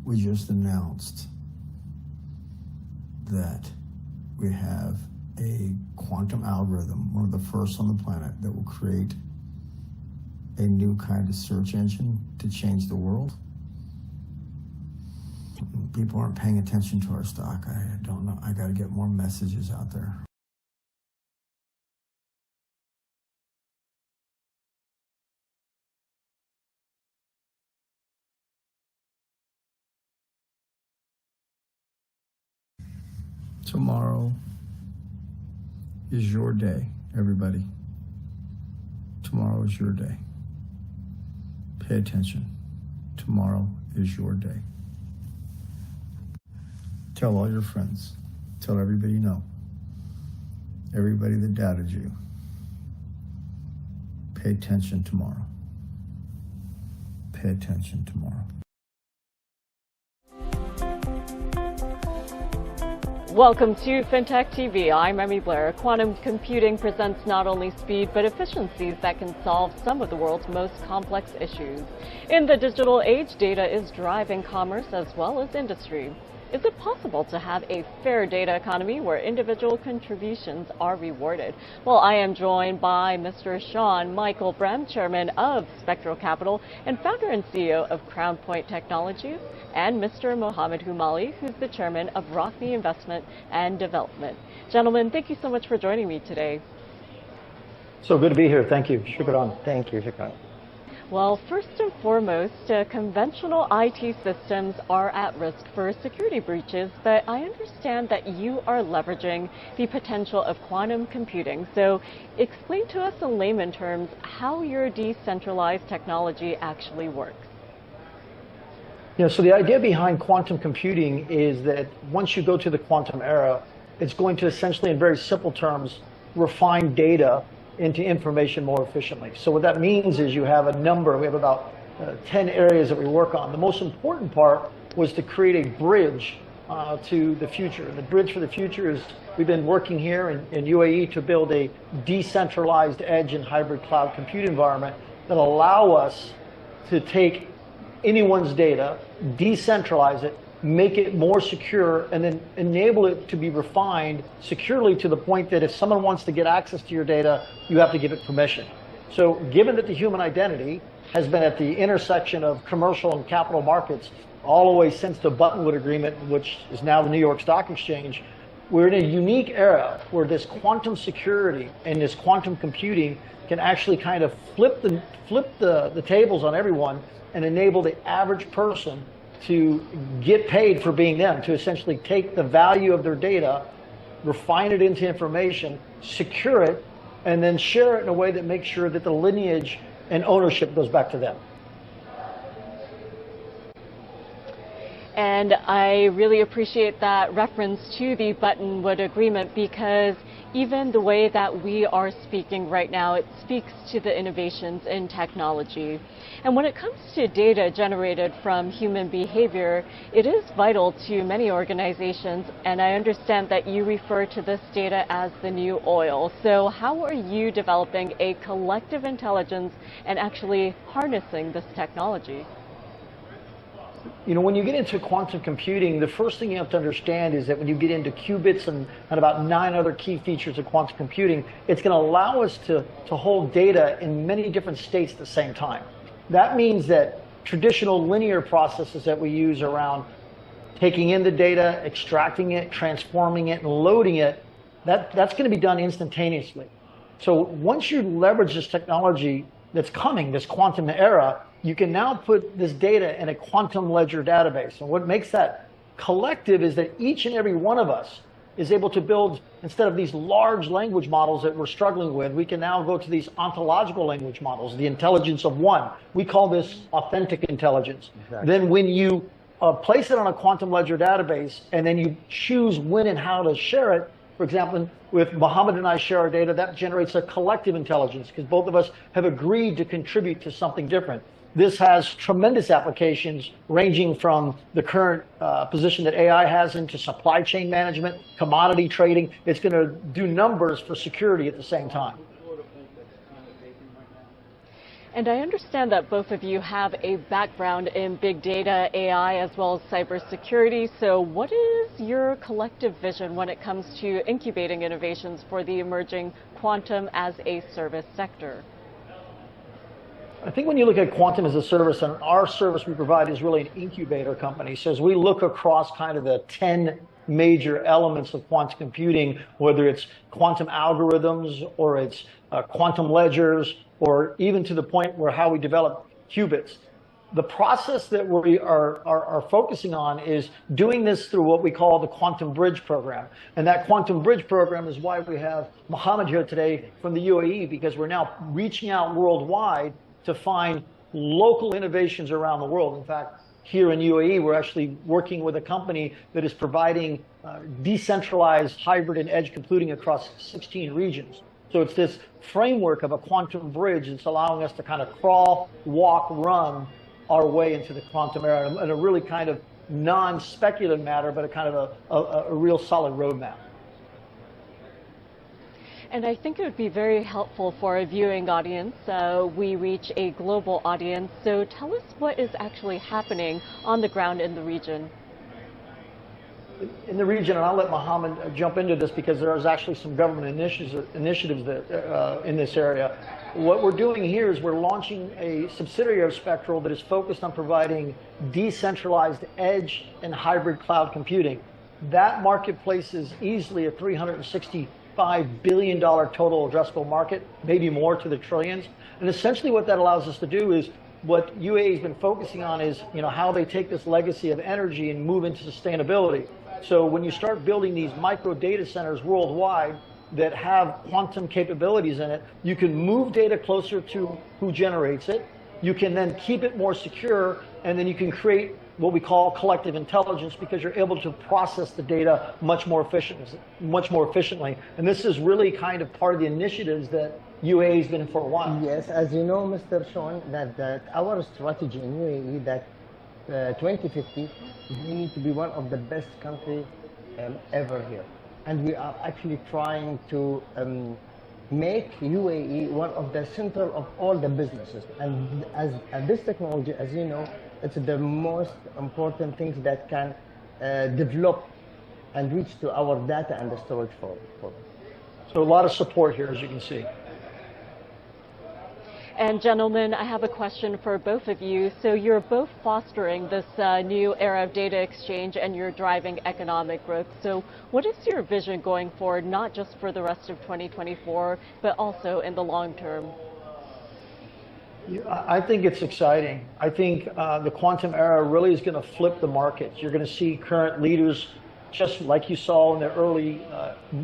We just announced that we have a quantum algorithm, one of the first on the planet, that will create a new kind of search engine to change the world. People aren't paying attention to our stock. I don't know. I got to get more messages out there. Tomorrow is your day, everybody. Tomorrow is your day. Pay attention. Tomorrow is your day. Tell all your friends. Tell everybody you know. Everybody that doubted you. Pay attention tomorrow. Pay attention tomorrow. Welcome to FinTech TV. I'm Emmy Blair. Quantum computing presents not only speed, but efficiencies that can solve some of the world's most complex issues. In the digital age, data is driving commerce as well as industry. Is it possible to have a fair data economy where individual contributions are rewarded? Well, I am joined by Mr. Sean Michael Brem, chairman of Spectral Capital and founder and CEO of Crown Point Technologies, and Mr. Mohammed Humali, who's the chairman of Rockney Investment and Development. Gentlemen, thank you so much for joining me today. So good to be here. Thank you. Shukran. Thank you, Shukran. Well, first and foremost, conventional IT systems are at risk for security breaches, but I understand that you are leveraging the potential of quantum computing. So explain to us in layman terms how your decentralized technology actually works. Yeah, so the idea behind quantum computing is that once you go to the quantum era, it's going to essentially, in very simple terms, refine data into information more efficiently. So what that means is you have a number, we have about 10 areas that we work on. The most important part was to create a bridge to the future. And the bridge for the future is we've been working here in UAE to build a decentralized edge and hybrid cloud compute environment that allow us to take anyone's data, decentralize it, make it more secure, and then enable it to be refined securely to the point that if someone wants to get access to your data, you have to give it permission. So given that the human identity has been at the intersection of commercial and capital markets all the way since the Buttonwood Agreement, which is now the New York Stock Exchange, we're in a unique era where this quantum security and this quantum computing can actually kind of flip the tables on everyone and enable the average person to get paid for being them, to essentially take the value of their data, refine it into information, secure it, and then share it in a way that makes sure that the lineage and ownership goes back to them. And I really appreciate that reference to the Buttonwood Agreement, because even the way that we are speaking right now, it speaks to the innovations in technology. And when it comes to data generated from human behavior, it is vital to many organizations, and I understand that you refer to this data as the new oil. So how are you developing a collective intelligence and actually harnessing this technology? You know, when you get into quantum computing, the first thing you have to understand is that when you get into qubits and about 9 other key features of quantum computing, it's going to allow us to hold data in many different states at the same time. That means that traditional linear processes that we use around taking in the data, extracting it, transforming it, and loading it, that's going to be done instantaneously. So once you leverage this technology that's coming, this quantum era, you can now put this data in a quantum ledger database. And what makes that collective is that each and every one of us is able to build, instead of these large language models that we're struggling with, we can now go to these ontological language models, the intelligence of one. We call this authentic intelligence. Exactly. Then when you place it on a quantum ledger database and then you choose when and how to share it, for example, with Mohammed and I share our data, that generates a collective intelligence because both of us have agreed to contribute to something different. This has tremendous applications ranging from the current position that AI has into supply chain management, commodity trading. It's going to do numbers for security at the same time. And I understand that both of you have a background in big data, AI, as well as cybersecurity. So what is your collective vision when it comes to incubating innovations for the emerging quantum as a service sector? I think when you look at quantum as a service, and our service we provide is really an incubator company. So as we look across kind of the 10 major elements of quantum computing, whether it's quantum algorithms or it's quantum ledgers, or even to the point where how we develop qubits. The process that we are focusing on is doing this through what we call the Quantum Bridge program. And that Quantum Bridge program is why we have Mohammed here today from the UAE, because we're now reaching out worldwide to find local innovations around the world. In fact, here in UAE, we're actually working with a company that is providing decentralized hybrid and edge computing across 16 regions. So it's this framework of a quantum bridge that's allowing us to kind of crawl, walk, run our way into the quantum era in a really kind of non-speculative matter, but a kind of a real solid roadmap. And I think it would be very helpful for a viewing audience. We reach a global audience. So tell us what is actually happening on the ground in the region. In the region, and I'll let Mohammed jump into this because there is actually some government initiatives that, in this area. What we're doing here is we're launching a subsidiary of Spectral that is focused on providing decentralized edge and hybrid cloud computing. That marketplace is easily a $365 billion total addressable market, maybe more to the trillions. And essentially what that allows us to do is what UAE has been focusing on is, how they take this legacy of energy and move into sustainability. So when you start building these micro data centers worldwide that have quantum capabilities in it, you can move data closer to who generates it. You can then keep it more secure, and then you can create what we call collective intelligence because you're able to process the data much more efficiently. And this is really kind of part of the initiatives that UAE has been for a while. Yes, as you know, Mr. Sean, that our strategy in UAE that 2050, we need to be one of the best countries ever here. And we are actually trying to make UAE one of the center of all the businesses. And this technology, as you know, it's the most important things that can develop and reach to our data and the storage for. So a lot of support here, as you can see. And gentlemen, I have a question for both of you. So you're both fostering this new era of data exchange and you're driving economic growth. So what is your vision going forward, not just for the rest of 2024, but also in the long term? I think it's exciting. I think the quantum era really is going to flip the markets. You're going to see current leaders, just like you saw in the early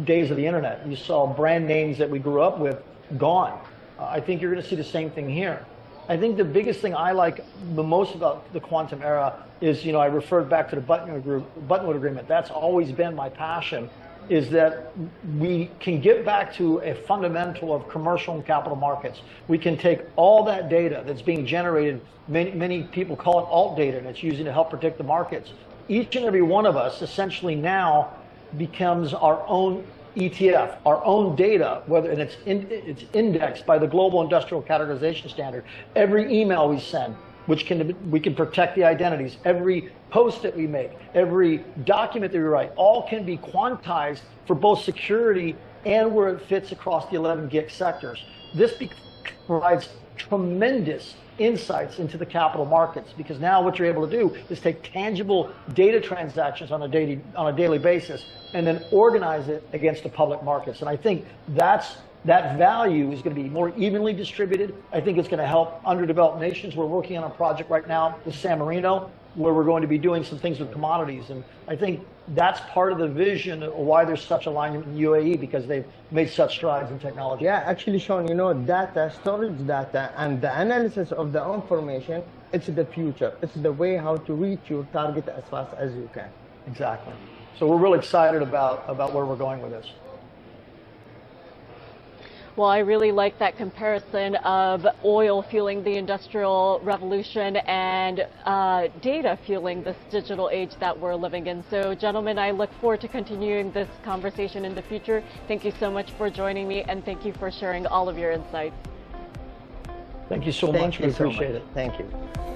days of the internet. You saw brand names that we grew up with gone. I think you're going to see the same thing here. I think the biggest thing I like the most about the quantum era is, I referred back to the Buttonwood Agreement. That's always been my passion, is that we can get back to a fundamental of commercial and capital markets. We can take all that data that's being generated, many people call it alt data, and it's using to help predict the markets. Each and every one of us essentially now becomes our own ETF, our own data, and it's indexed by the Global Industrial Categorization Standard. Every email we send, we can protect the identities. Every post that we make, every document that we write, all can be quantized for both security and where it fits across the 11 gig sectors. This provides tremendous insights into the capital markets, because now what you're able to do is take tangible data transactions on a daily basis and then organize it against the public markets. And I think that value is going to be more evenly distributed. I think it's going to help underdeveloped nations. We're working on a project right now with San Marino where we're going to be doing some things with commodities. And I think that's part of the vision of why there's such alignment in UAE, because they've made such strides in technology. Yeah, actually, Sean, data, storage data, and the analysis of the information, it's the future. It's the way how to reach your target as fast as you can. Exactly. So we're really excited about where we're going with this. Well, I really like that comparison of oil fueling the industrial revolution and data fueling this digital age that we're living in. So, gentlemen, I look forward to continuing this conversation in the future. Thank you so much for joining me, and thank you for sharing all of your insights. Thank you so Thank much. We you so appreciate much. it. Thank you.